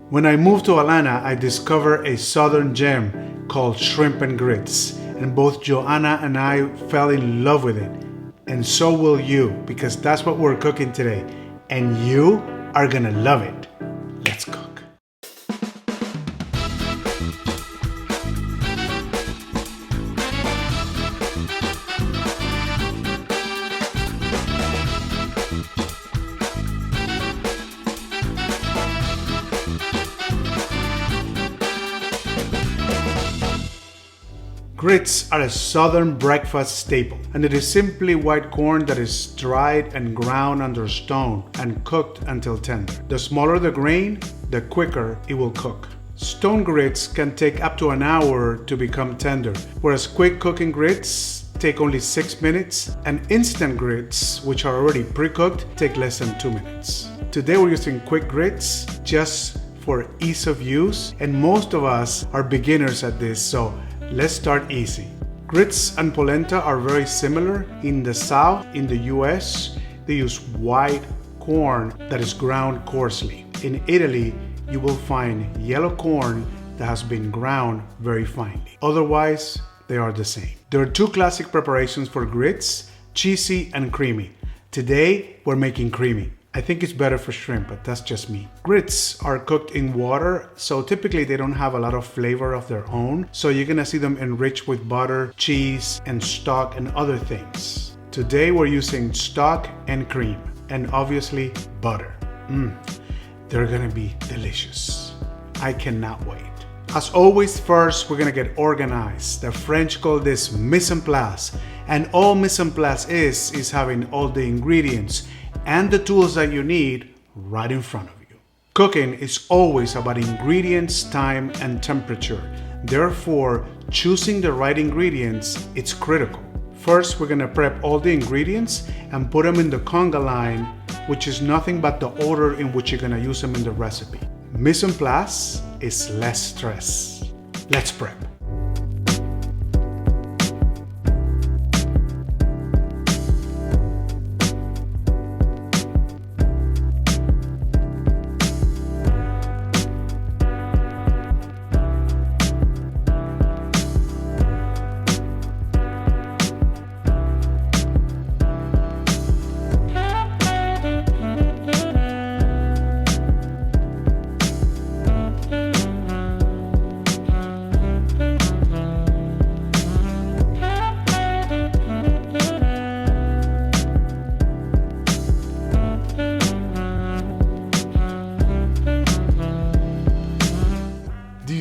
When I moved to Atlanta, I discovered a southern gem called shrimp and grits, and both Joanna and I fell in love with it. And so will you, because that's what we're cooking today, and you are gonna love it. Let's cook. Grits are a southern breakfast staple, and it is simply white corn that is dried and ground under a stone and cooked until tender. The smaller the grain, the quicker it will cook. Stone grits can take up to an hour to become tender, whereas quick cooking grits take only 6 minutes, and instant grits, which are already pre-cooked, take less than 2 minutes. Today we're using quick grits just for ease of use, and most of us are beginners at this, so let's start easy. Grits and polenta are very similar. In the South, in the US, they use white corn that is ground coarsely. In Italy, you will find yellow corn that has been ground very finely. Otherwise, they are the same. There are two classic preparations for grits, cheesy and creamy. Today, we're making creamy. I think it's better for shrimp, but that's just me. Grits are cooked in water, so typically they don't have a lot of flavor of their own. So you're gonna see them enriched with butter, cheese, and stock and other things. Today we're using stock and cream, and obviously butter. They're gonna be delicious. I cannot wait. As always, first we're gonna get organized. The French call this mise en place, and all mise en place is having all the ingredients and the tools that you need right in front of you. Cooking is always about ingredients, time, and temperature. Therefore, choosing the right ingredients is critical. First, we're gonna prep all the ingredients and put them in the conga line, which is nothing but the order in which you're gonna use them in the recipe. Mise en place is less stress. Let's prep.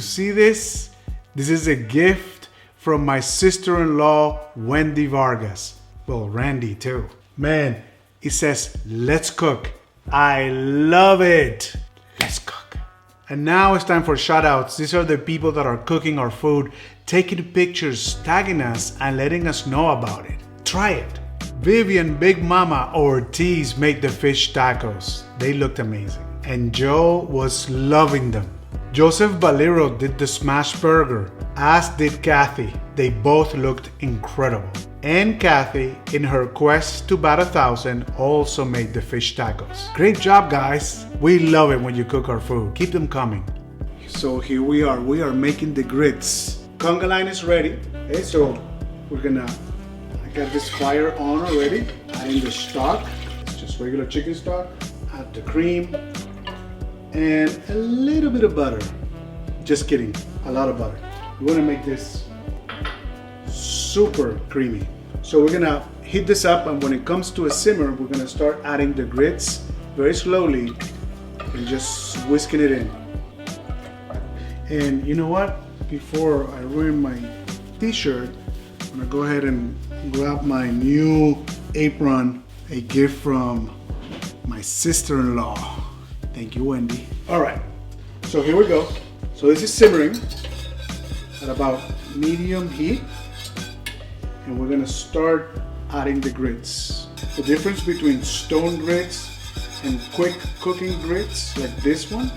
See this? This is a gift from my sister-in-law, Wendy Vargas. Well, Randy too. Man, it says, let's cook. I love it. Let's cook. And now it's time for shout outs. These are the people that are cooking our food, taking pictures, tagging us, and letting us know about it. Try it. Vivian Big Mama Ortiz made the fish tacos. They looked amazing. And Joe was loving them. Joseph Valero did the smash burger, as did Kathy. They both looked incredible. And Kathy, in her quest to bat 1,000, also made the fish tacos. Great job, guys. We love it when you cook our food. Keep them coming. So here we are making the grits. Conga line is ready. Okay, so I got this fire on already. Adding the stock. It's just regular chicken stock. Add the cream. And a little bit of butter. Just kidding, a lot of butter. We want to make this super creamy. So we're gonna heat this up, and when it comes to a simmer, we're gonna start adding the grits very slowly and just whisking it in. And you know what? Before I ruin my t-shirt, I'm gonna go ahead and grab my new apron, a gift from my sister-in-law. Thank you, Wendy. All right, so here we go. So this is simmering at about medium heat, and we're gonna start adding the grits. The difference between stone grits and quick cooking grits, like this one,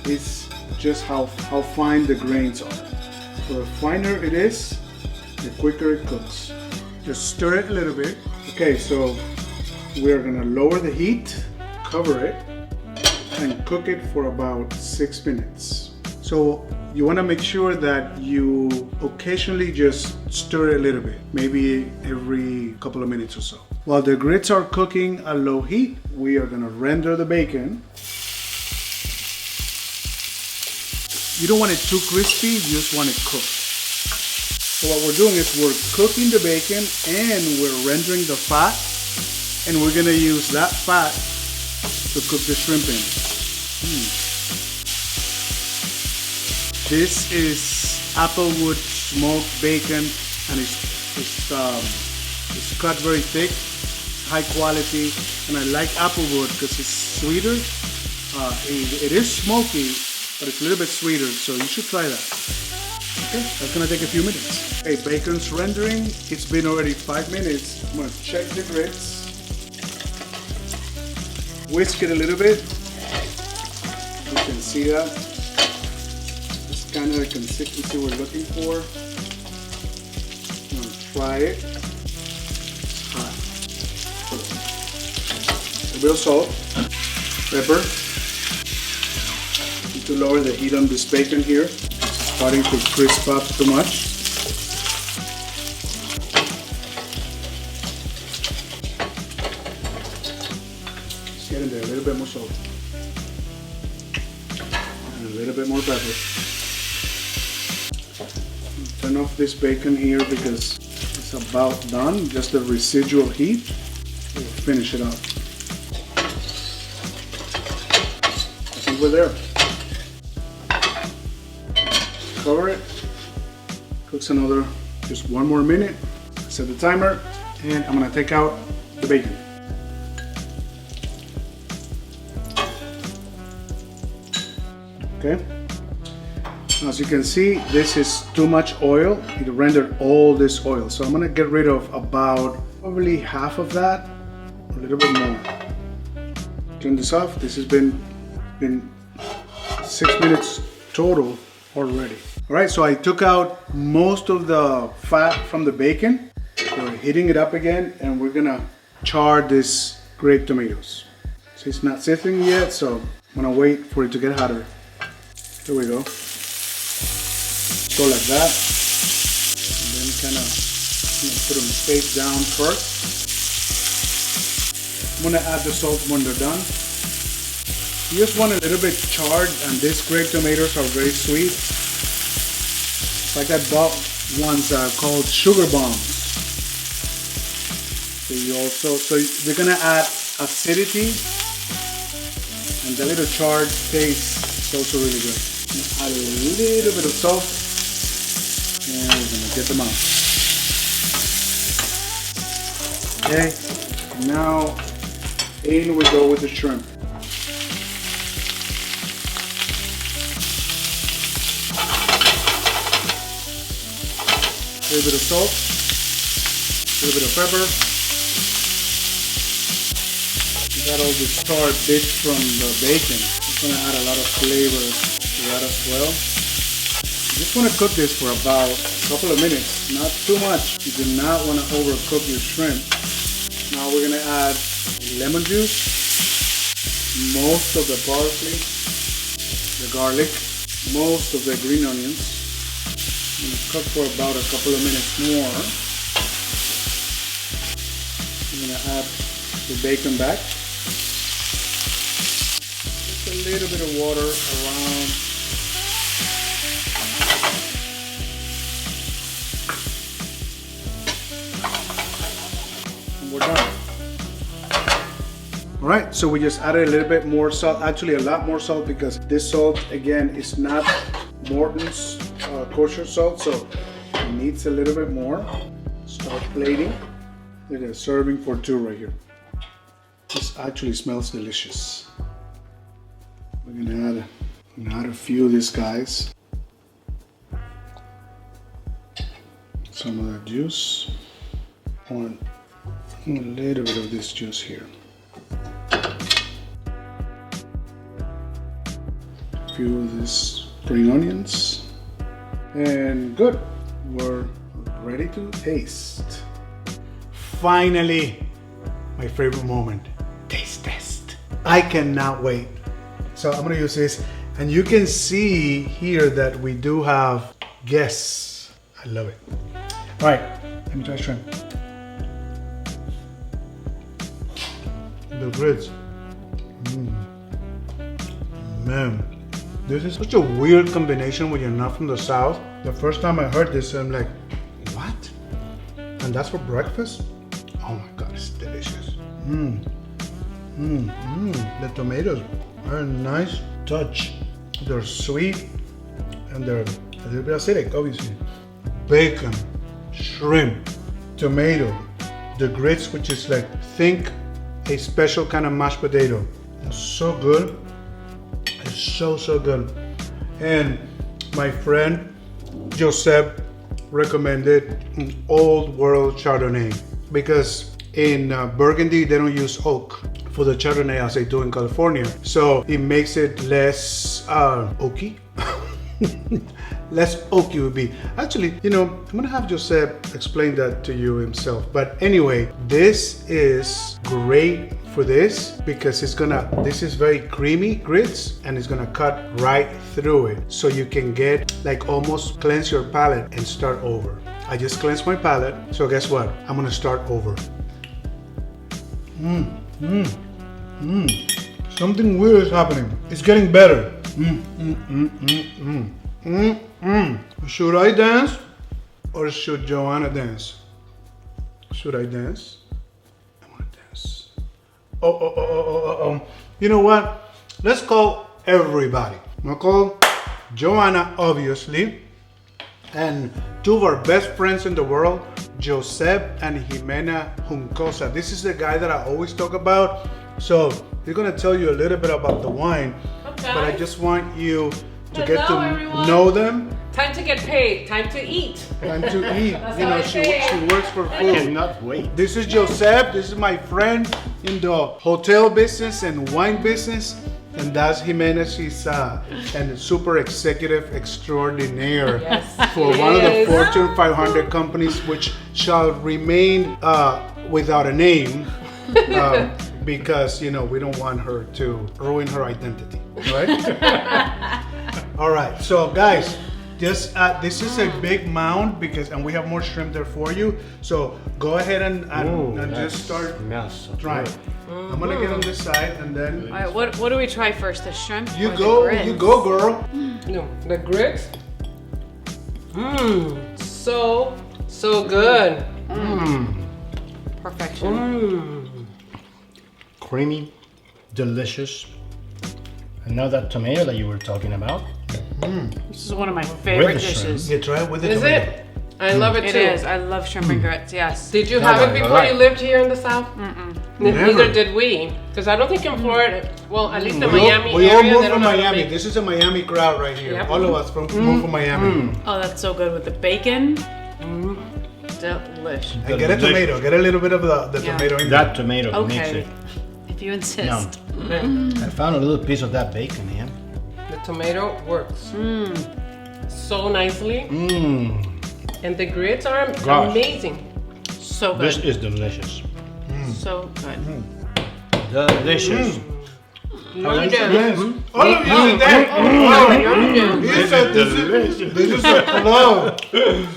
is just how fine the grains are. So the finer it is, the quicker it cooks. Just stir it a little bit. Okay, so we're gonna lower the heat, cover it, and cook it for about 6 minutes. So you want to make sure that you occasionally just stir it a little bit, maybe every couple of minutes or so. While the grits are cooking at low heat, we are going to render the bacon. You don't want it too crispy, you just want it cooked. So what we're doing is we're cooking the bacon and we're rendering the fat, and we're going to use that fat to cook the shrimp in. This is applewood smoked bacon, and it's cut very thick, high quality, and I like applewood because it's sweeter. It is smoky, but it's a little bit sweeter, so you should try that. Okay, that's gonna take a few minutes. Hey, bacon's rendering. It's been already 5 minutes. I'm gonna check the grits. Whisk it a little bit. You can see that. It's kind of the consistency we're looking for. I'm gonna fry it. It's hot. A bit of salt, pepper. To lower the heat on this bacon here. It's starting to crisp up too much. Just get in there a little bit more salt. And a little bit more pepper. Turn off this bacon here because it's about done. Just the residual heat will finish it up. I think we're there. Cover it, cooks another, just 1 more minute, set the timer, and I'm gonna take out the bacon. Okay, as you can see, this is too much oil. It rendered all this oil, so I'm gonna get rid of about probably half of that, a little bit more. Turn this off. This has been 6 minutes total already. All right, so I took out most of the fat from the bacon. We're heating it up again, and we're gonna char this grape tomatoes. So it's not sizzling yet, so I'm gonna wait for it to get hotter. Here we go. Go like that, and then kind of put them face down first. I'm gonna add the salt when they're done. You just want a little bit charred, and these grape tomatoes are very sweet. Like I bought ones called sugar bombs. So they're gonna add acidity, and the little charred taste is also really good. Add a little bit of salt, and we're gonna get them out. Okay, now in we go with the shrimp. A little bit of salt, a little bit of pepper. You got all the charred bits from the bacon. It's going to add a lot of flavor to that as well. You just want to cook this for about a couple of minutes, not too much. You do not want to overcook your shrimp. Now we're going to add lemon juice, most of the parsley, the garlic, most of the green onions. I'm going to cook for about a couple of minutes more. I'm going to add the bacon back. Just a little bit of water around. And we're done. Alright, so we just added a little bit more salt, actually a lot more salt, because this salt, again, is not Morton's kosher salt, so it needs a little bit more. Start plating. It is serving for 2 right here. This actually smells delicious. We're gonna add a few of these guys. Some of that juice. And a little bit of this juice here. A few of these green onions. And good, we're ready to taste. Finally, my favorite moment, taste test. I cannot wait. So I'm gonna use this, and you can see here that we do have guests. I love it. All right, let me try shrimp. The grits. Man, this is such a weird combination when you're not from the South. The first time I heard this, I'm like, what? And that's for breakfast? Oh my God, it's delicious. The tomatoes are a nice touch. They're sweet and they're a little bit acidic, obviously. Bacon, shrimp, tomato, the grits, which is like, think a special kind of mashed potato. It's so good. It's so good. And my friend Joseph recommended an Old World Chardonnay because in Burgundy they don't use oak for the Chardonnay as they do in California. So it makes it less oaky. Less oaky would be. Actually, you know, I'm gonna have Joseph explain that to you himself. But anyway, this is great for this because this is very creamy grits and it's gonna cut right through it. So you can get like almost cleanse your palate and start over. I just cleansed my palate. So guess what? I'm gonna start over. Something weird is happening. It's getting better. Should I dance or should Joanna dance? Should I dance? I want to dance. Oh. You know what? Let's call everybody. I'm gonna call Joanna, obviously, and two of our best friends in the world, Joseph and Jimena Juncosa. This is the guy that I always talk about. So he's gonna tell you a little bit about the wine, okay. But I just want you to get to know them. Time to get paid. Time to eat. Time to eat. You know, she works for I food. cannot wait. This is Joseph. This is my friend in the hotel business and wine business. And that's Jimena. She's a super executive extraordinaire for one of the Fortune 500 companies, which shall remain without a name. Because, you know, we don't want her to ruin her identity, right? All right, so guys, just this is a big mound and we have more shrimp there for you. So go ahead and just start trying. I'm gonna get on this side and then. All right, what do we try first? The shrimp? You or go, the grits? you go, girl. No, the grits. So good. Perfection. Creamy, delicious. And now that tomato that you were talking about. This is one of my favorite With the shrimp. dishes. You try it with the Is tomato. it? I love it It too. is. I love shrimp and grits. Yes. Did you have it before you lived here in the South? Never. Neither did we. Because I don't think in Florida, well, at least in We Miami all area, moved they from don't know how to Miami. make- This is a Miami crowd right here. Yep. All of us moved from Miami. Oh, that's so good with the bacon. Delish. And get a tomato. Get a little bit of the Yeah. tomato in there. That tomato makes Okay. it. If you No. insist. I found a little piece of that bacon here. The tomato works so nicely. And the grits are Gosh. amazing. So good. This is delicious. So good. Delicious. Yummy jam. Yes. All of you in there. Yummy jam. He said this is a club.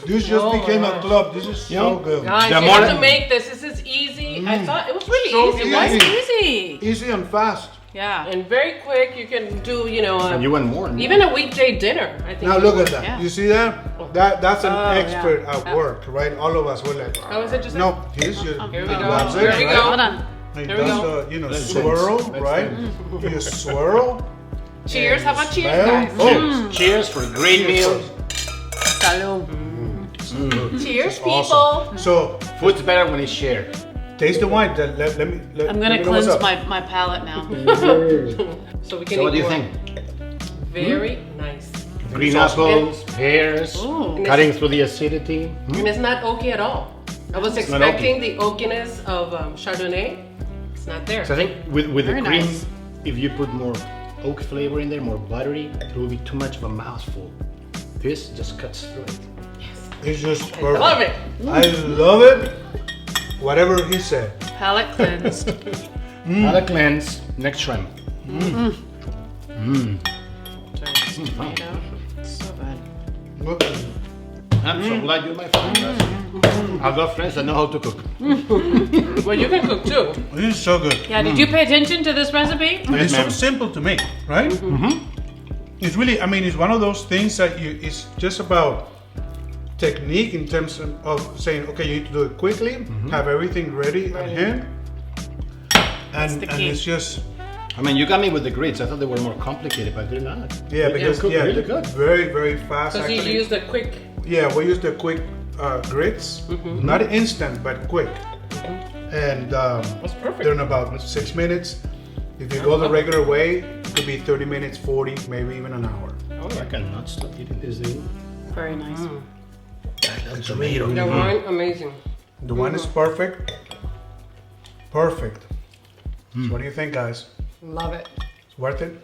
This just became a club. This is so good. Guys, The you more- have to make this. This is easy. I thought it was really So easy. easy. Why? It's easy. Easy and fast. Yeah. And very quick. You can do, And you want more? even a weekday dinner. I think. Now look at that. Yeah. You see that? That's an Oh, expert yeah. at work, right? All of us were like, How is it just? no, he's just. Here we go. That's it, Here we right? go. Hold on. He Here we does go. the, Let's swirl, dance. right? You swirl. Cheers. How about cheers, Smell. guys? Oh, Cheers for great meals. Salud. Cheers, people. awesome. So Food's better when it's shared. taste the wine. Let me. I'm let gonna me know what's cleanse up. my palate now. So we can So what do eat you more. think? Very nice. Green it's awesome. apples, pears, Ooh. cutting through the acidity. And it's not oaky at all. I was not expecting the oakiness of Chardonnay. It's not there. So I think with the Very cream, nice. if you put more oak flavor in there, more buttery, it will be too much of a mouthful. This just cuts through it. It's just I perfect. love it. I love it. Whatever he said. Palate cleansed. Palate cleanse, next shrimp. Tomato. So good. I'm so glad you're my friend. I've got friends that know how to cook. Well, you can cook too. This is so good. Yeah, did you pay attention to this recipe? And it's so ma'am. simple to make, right? It's really, I mean, it's one of those things that it's just about technique in terms of saying, okay, you need to do it quickly, have everything ready at hand, and the key. it's just, I mean, you got me with the grits. I thought they were more complicated, but they're not. yeah, because cook really they're good. very, very fast. Because you Actually, use the quick. yeah, we use the quick grits, not instant, but quick, and That's perfect. they're in about 6 minutes. If you go the regular way, it could be 30 minutes, 40, maybe even an hour. I cannot stop eating this thing. Very nice. It's really, The wine, amazing. the wine is perfect. Perfect. So what do you think, guys? Love it. It's worth it?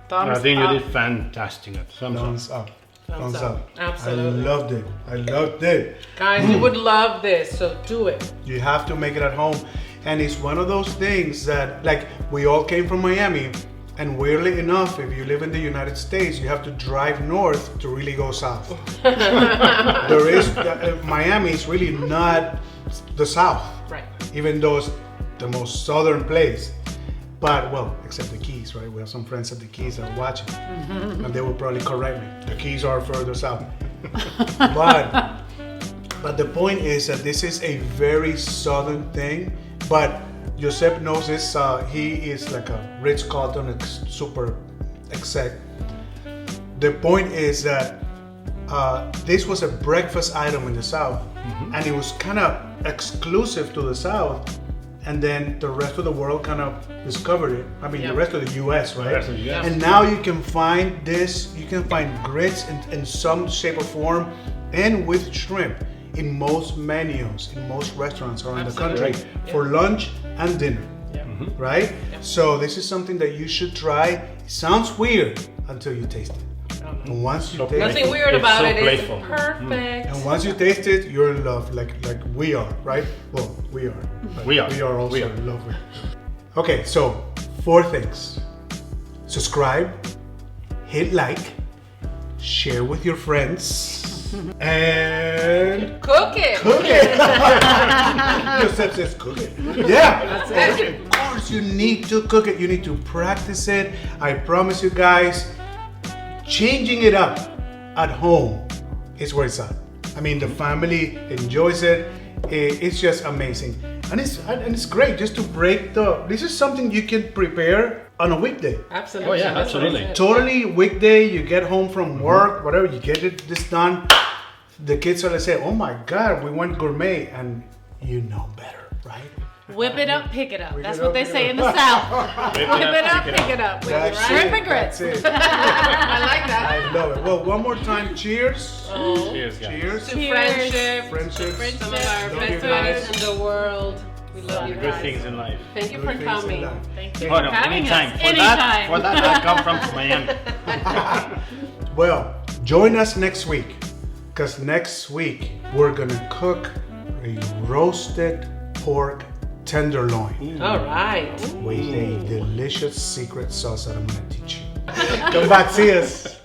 Thumbs I think up. you did fantastic. Thumbs up. Thumbs up. Thumbs up. Absolutely. I loved it. I loved it. Guys, you would love this, so do it. You have to make it at home. And it's one of those things that, like, we all came from Miami, and weirdly enough, if you live in the United States, you have to drive north to really go south. There is, Miami is really not the South, Right. even though it's the most southern place. But, well, except the Keys, right? We have some friends at the Keys that are watching, and they will probably correct me. The Keys are further south. But the point is that this is a very southern thing. But Josep knows this. He is like a Ritz Carlton super exec. The point is that this was a breakfast item in the South, and it was kind of exclusive to the South. And then the rest of the world kind of discovered it. I mean, the rest of the U.S., right? The rest of the US. And now you can find this. You can find grits in some shape or form, and with shrimp in most menus, in most restaurants around the country for lunch and dinner, right? So this is something that you should try. It sounds weird until you taste it. And once you taste Nothing it, weird It's about so it. playful. It's perfect. and once you taste it, you're in love, like we are, right? Well, we are. But We are. We are also We are. in love with. Okay, so 4 things: subscribe, hit like, share with your friends, and Cook it. cook it. Joseph says cook it. Yeah, that's it. Of course, you need to cook it. You need to practice it. I promise you guys, changing it up at home is where it's at. I mean, the family enjoys it. It's just amazing, and it's great just to break the. This is something you can prepare on a weekday. Absolutely. Oh, yeah, That's what I absolutely. said. Totally weekday. You get home from work, whatever. You get this done. The kids are gonna say, "Oh my God, we went gourmet," and you know better, right? Whip it up, pick it up. That's it what up, they pick say it in the South. Whip it up, pick it up. That's Shrimp it, and grits. that's it. I like that. I love it. Well, one more time, cheers. Cheers, guys. Cheers. To Cheers. friendship. Friendships. Some of our Love best you guys. buddies in the world. We love you Good guys. things in life. Thank you Good for things in coming. life. Thank you Oh for no, having anytime. us. For that, I come from Miami. Well, join us next week, because next week we're gonna cook a roasted pork tenderloin All right. with a delicious secret sauce that I'm gonna teach you. Come back, see us.